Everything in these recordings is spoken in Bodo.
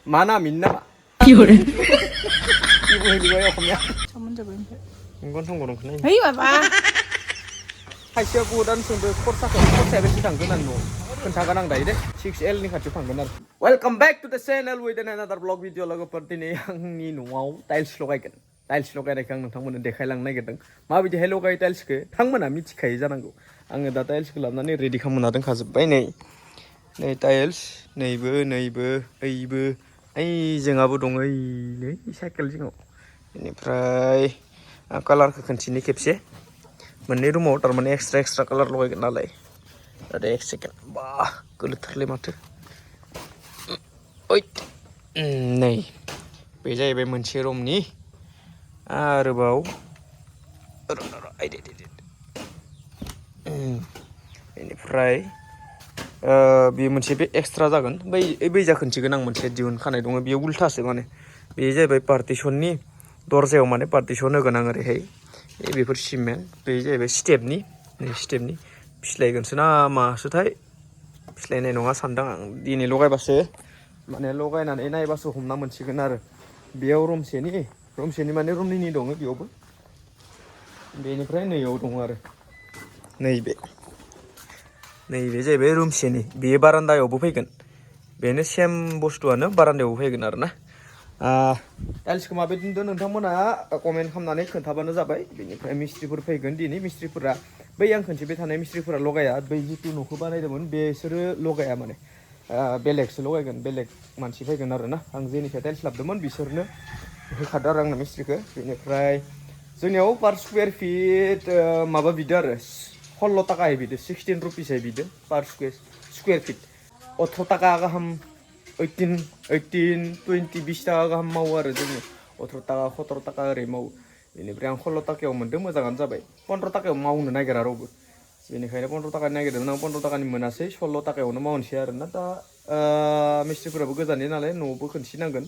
Mana minna? Yaudah. Ibu juga ya omnya. Cuman cobain. Enggak tunggu dong kena. Hei, Bapak. Hai siapa dan sumber korsa besi tanggunan no. Kentakan ang dai deh. 6L ni kacau tanggunan. Welcome back to the channel with another vlog video lagu seperti ini yang ni nuau tiles lokaikan. Tiles lokai rekang nontongan dekhailang naik gedeng. Mabidah hello kai tiles ke. Tangmana miथिkai jananggo. Angga da tiles ke lamnani ready kamuna deng kajubbai nei. Nei tiles, neibo, eibo. Ai जोंहाबो दङ ओइ नै साइकेल जिङाव बेनिफ्राय कालारखौ खोनथिनि खेबसे मोननै रुमाव थारमाने एक्सट्रा कालार लगायगोन नालाय दा एक सेकेन्ड बा गोलोथारलै माथो ओइ नै बे जाहैबाय मोनसे रुमनि आरोबाव बेनिफ्राय बे मोनसे बे एक्सट्रा जागोन बै जाखोनथिगोन आं मोनसे दिहुनखानाय दङ बेयो उल्थासो माने बे जाहैबाय पार्टिशननि दरजायाव माने पार्टिशन होगोन आं ओरैहाय बेफोर सिमेन्ट बे जाहैबाय स्टेपनि फिस्लायगोनसो ना मासोथाय फिस्लायनाय नङा सानदों आं दिनै लगायबासो माने लगायनानै नायबासो हमना मोनसिगोन आरो बेयाव रुमसेनि माने रुमनैनि दङ बेयावबो बेनिफ्राय नैयाव दङ आरो नैबे जाहैबाय रुमसेनि बेयो बारान्दायावबो फैगोन बेनो सेम बुस्थुआनो बारान्दायावबो फैगोन आरो ना टाइल्सखौ माबायदि नुदों नोंथांमोना कमेन्ट खालामनानै खोन्थाबानो जाबाय बेनिफ्राय मिस्ट्रिफोर फैगोन दिनै मिस्ट्रिफोरा बै आं खोनथिबाय थानाय मिस्ट्रिफोरा लगाया बै जिथु न'खौ बानायदोंमोन बेसोरो लगाया माने बेलेगसो लगायगोन बेलेग मानसि फैगोन आरो ना आं जेनिफ्राय टाइल्स लाबोदोंमोन बिसोरनो होखादों आरो आंनो मिस्ट्रिखौ बेनिफ्राय जोंनियाव पार स्कुवेर फिट माबा बिदो आरो 16 टाकायै बिदो 16 रुपिसै बिदो पार स्कुवेर फिट 18 टाका गाहाम 18 20 20 टाका गाहाम मावो आरो जोङो 18 टाका 17 टाका ओरै मावो बेनिफ्राय आं 16 टाकायाव मोनदों मोजाङानो जाबाय 15 टाकायाव मावनो नागिरा रावबो बेनिखायनो 15 टाकानि नागिरदोंमोन आं 15 टाकानि मोनासै 16 टाकायावनो मावनोसै आरोना दा मिस्ट्रिफोराबो गोजाननि नालाय न'आवबो खोन्थिनांगोन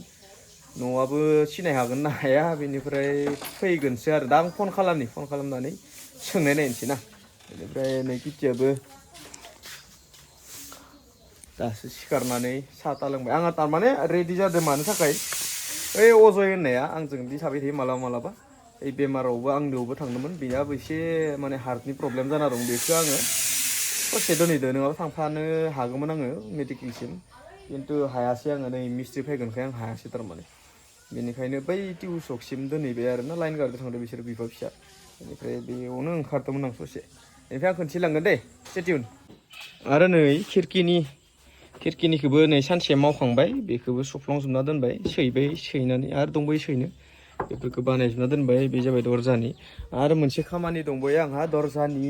न'आबो सिनाय हागोन ना हाया बेनिफ्राय फैगोनसो आरो दा आं फन खालामनानै सोंनाय नायनोसै ना बेनिफ्राय नै किटियाबो दासो सिखारनानै साहा लोंबाय आंहा थारमाने रेडि जादों मानो थाखाय ओइ अजय होननाया आंजों बिदि थाबाय थायो मालाबा ओइ बेमारावबो आंनियावबो थांदोंमोन बेहाबो एसे माने हार्टनि प्रब्लेम जाना दं बेखौ आङो ससे दोनहैदो नङाबा थांफानो हागौमोन आङो मेडिकेलसिम खिन्थु हायासै आङो नै मिस्ट्रि फैगोनखाय आं हायासै थारमाने बेनिखायनो बै टिउसकसिम दोनहैबाय आरो ना लाइन गार्डजों थांदों बिसोर बिफा फिसा बेनिफ्राय बेयावनो ओंखारदोंमोन आं ससे बेनिफ्राय आं खोन्थिलांगोन दे स्टेटिउन आरो नै खिरखिनिखौबो नै सानसे मावखांबाय बेखौबो सुफ्लंजोबना दोनबाय सैनानै आरो दंबायो सैनो बेफोरखौ बानायजोबना दोनबाय बे जाबाय दरजानि आरो मोनसे खामानि दंबायो आंहा दरजानि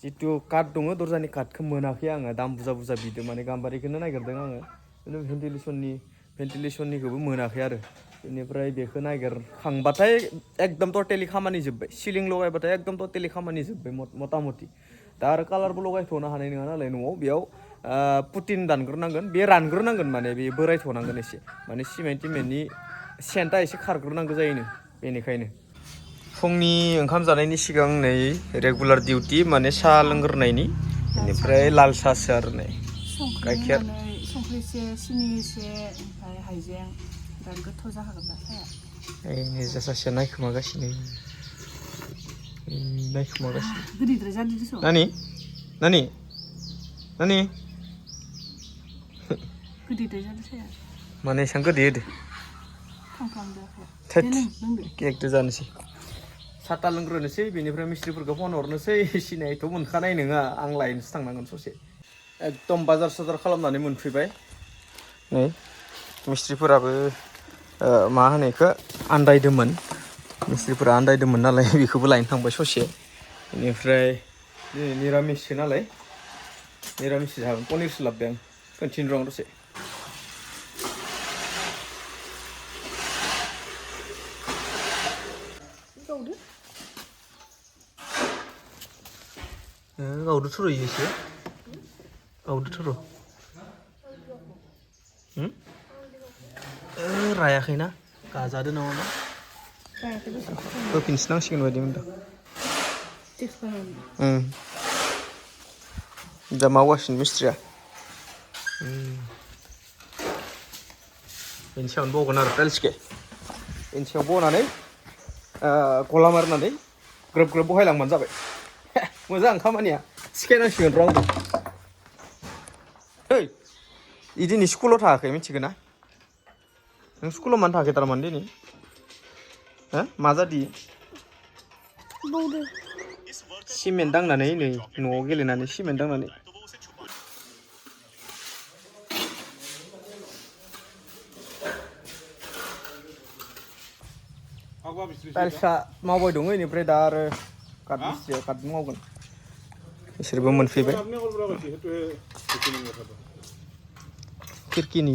जिथु काट दङ दरजानि काटखौ मोनाखै आङो दाम बुरजा बिदों माने गाम्बारिखौनो नागिरदों आङो भेन्टिलेसननिखौबो मोनाखै आरो बेनिफ्राय बेखौ नागिरखांबाथाय एकदम टटेलि खामानि जोब्बाय सिलिं लगायबाथाय एकदम टटेलि खामानि जोब्बाय मथा मथि दा आरो कालारबो लगायथ'नो हानाय नङा नालाय न'आव बेयाव पुटिन दानग्रोनांगोन बे रानग्रोनांगोन माने बे बोरायथ'नांगोन एसे माने सिमेन्टनि सेन्टआ एसे खारग्रोनांगौ जायोनो बेनिखायनो फुंनि ओंखाम जानायनि सिगां नै रेगुलार डिउटि माने साहा लोंग्रोनायनि बेनिफ्राय लाल साहासो आरो नै गाइखेर संख्रि एसे सिनि एसे ओमफ्राय हाइजें बिराद गोथाव जाखागोन दा साया नै सासेया नायखोमागासिनो गोदैद्राय जादों दिस' नानि गोदैद्राय जादों साया माने एसेबां गोदै होदो केकदो जानोसै साता लोंग्रोनोसै बेनिफ्राय मिस्ट्रिफोरखौ फन हरनोसै सिनायथ' मोनखानाय नङा आं लायनोसो थांनांगोन ससे एकदम बाजार साजार खालामनानै मोनफैबाय नै मिस्ट्रिफोराबो मा होनो बेखौ आन्दायदोंमोन मिस्ट्रिफोरा आन्दायदोंमोन नालाय बेखौबो लायनो थांबाय ससे बेनिफ्राय दिनै निरामिससो नालाय निरामिससो जागोन पनिरसो लाबोबाय आं खोन्थिनो रं दसे गावदो थ'र' एसे गावदो थ'र' रायाखैना गाजादो नामा होफिनसो नांसिगोन बायदि मोनदों दा मावगासिनो मिस्ट्रिया बेनि सायावनो बगोन आरो टाइल्सखौ बेनि सायाव बनानै गला मारनानै ग्रोब ग्रोब बहायलांबानो जाबाय मोजां खामानिया सिखायनांसिगोन र' आंबो ओइ दिनै स्कुलाव थाङाखै मिथिगोन ना नों स्कुलाव मानो थाङाखै थारमाने दिनै हो मा जादि सिमेन्ट दांनानै नै न'आव गेलेनानै सिमेन्ट दांनानै टाइल्सआ मावबाय दङ इनिफ्राय दा आरो काट मिस्ट्रिया काट मावगोन बिसोरबो मोनफैबाय खिरखिनि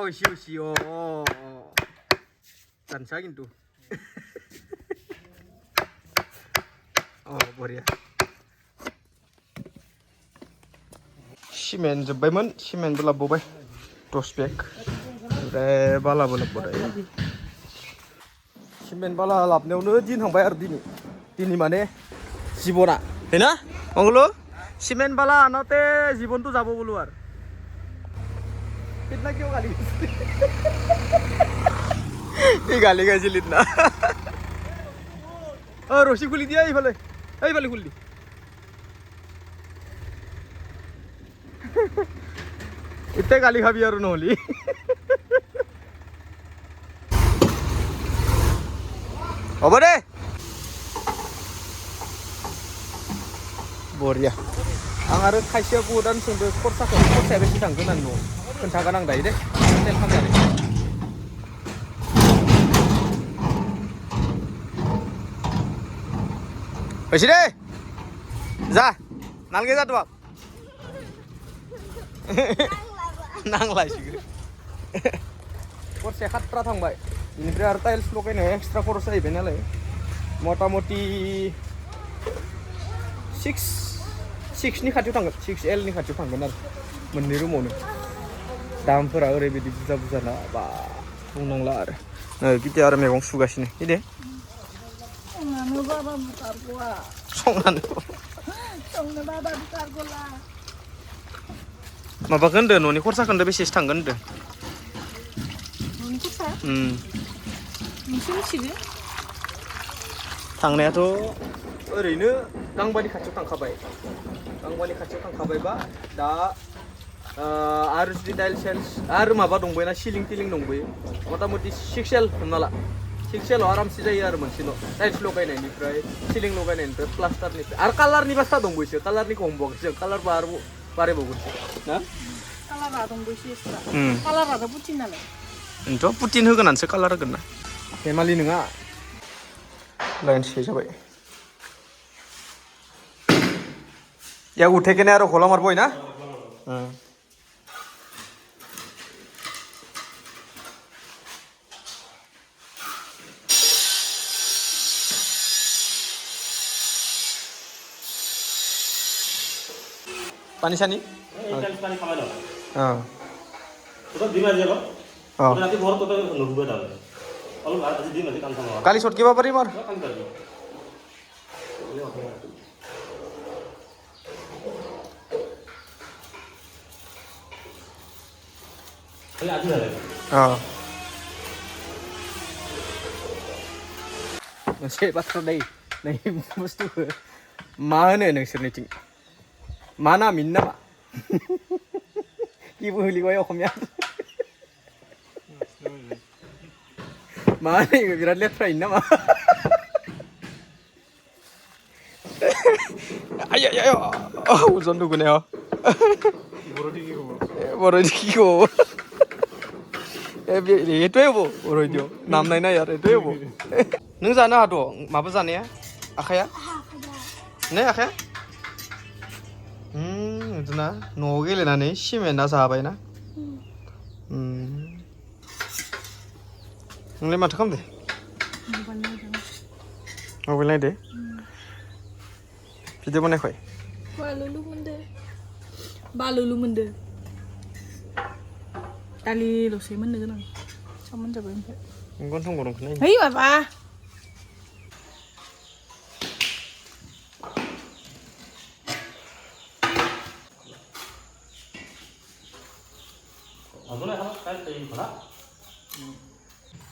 इसे इसे जानसा खिन्थु बरिया सिमेन्ट जोब्बायमोन सिमेन्टबो लाबोबाय 10 बेग ओमफ्राय बालाबो लाबोबाय सिमेन्ट बाला लाबोनायावनो दिन थांबाय आरो दिनै माने जीबना हैना मंगलु सिमेन्ट बाला आनाते जीवन तो যাব बोलो यार कितना क्यों गाली ये गाली कैसे लिखना रस्सी खुली दिया ये वाले खुल दी इतने गाली खाबी यार नोली अब दे बरिया आं आरो खायसेया बुहुदानो सोंदो खरसाया बेसे थांगोन होननानै न'आव खोन्थागोन आं दायो दे सेल खालामनानै फैसै दे जा नालगे जाथ'आ नांलायसिगोन खरसाया खाट्रा थांबाय बेनिफ्राय आरो टाइल्स लगायनाया एक्सट्रा खरस जाहैबाय नालाय मथा मथि 6 नि खाथियाव थांगोन 6L नि खाथियाव थांगोन आरो मोननै रुमावनो दामफोरा ओरैबायदि बुरजा ना बा बुंनांला आरो बिदि आरो मैगं सुगासिनो इदे माबाखौ होनदो न'नि खरसाखौ होनदो बेसेसो थांगोन होनदो न'नि खरसा नोंसो मिथिगो थांनायाथ' ओरैनो गांबानि खाथियाव थांखाबायबा दा आरो जुदि टाइल्स आरो माबा दंबायोना सिलिं टिलिं दंबायो मथा मथि 6L हमना ला 6L आरामसे जायो आरो मोनसे न' टाइल्स लगायनायनिफ्राय सिलिं लगायनायनिफ्राय प्लास्टारनिफ्राय आरो कालारनि बाथ्रा दंबायोसो कालारनिखौ हमबावाखैसो जों कालारबा आरो बारायबावगोनसो ना कालारा दंबायोसो एक्सट्रा कालाराथ' पुटिन नालाय बेनोथ' पुटिन होगोनानसो कालार होगोन ना फेमालि नङा लाइन से जाबाय या उठे ना खोला मारबो ना पानी सानी काली शॉट के बापरी मार मोनसे बाथ्रा नै बुस्थुखौ मा होनो नोंसोरनिथिं मा नामिन नामा किबो होलिबाय अखमिया मा होनो बिराद लेथ्रायैनो नामा आय ওজন দুগুনে বড়দি কি কব এইটোৱে হ'ব বড়দিও নাম নাই না ইয়াৰ এইটোৱে হ'ব नों जानो हाद' माबा जानाया आखाया ने आखाया बिदिना न'आव गेलेनानै सिमेन्टआ जाबायना नोंलाय माथो खालामदो मबाइल नायदो भिडिअ बानायखै बालुलु मोनदो दालिल'सै मोननो गोनां सब मोनजाबाय ओमफ्राय गन्थं गरमखौ नाय है माबा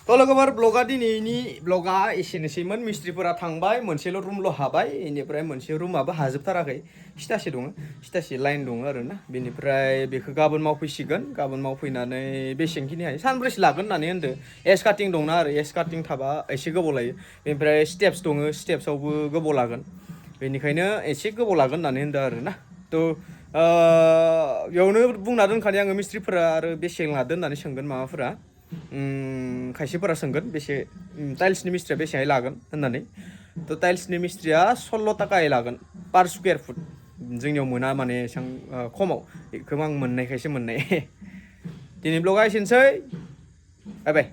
थ' लोगोफोर ब्लगा दिनैनि ब्लगा एसेनोसैमोन मिस्ट्रिफोरा थांबाय मोनसेल' रुमल' हाबाय बेनिफ्राय मोनसे रुमाबो हाजोबथाराखै सिथासे दङ सिथासे लाइन दङ आरोना बेनिफ्राय बेखौ गाबोन मावफैसिगोन गाबोन मावफैनानै बेसेबांखिनि हायो सानब्रैसो लागोन होननानै होनदो एस काटिं दंना आरो एस काटिं थाबा एसे गोबाव लायो बेनिफ्राय स्टेप्स दङ स्टेप्सआवबो गोबाव लागोन बेनिखायनो एसे गोबाव लागोन होननानै होनदो आरोना थ' बेयावनो बुंना दोनखानाय आङो मिस्ट्रिफोरा आरो बेसेबां लादो होननानै सोंगोन माबाफोरा खायसेफोरा सोंगोन बेसे टाइल्सनि मिस्ट्रिया बेसेहाय लागोन होननानै थ' टाइल्सनि मिस्ट्रिया 16 थाखायै लागोन पार स्कुवेर फुट जोंनियाव मोना माने एसेबां खमाव बेखौ आं मोननायखायसो मोननाय दिनै ब्लगा एसेनोसै बाय बाय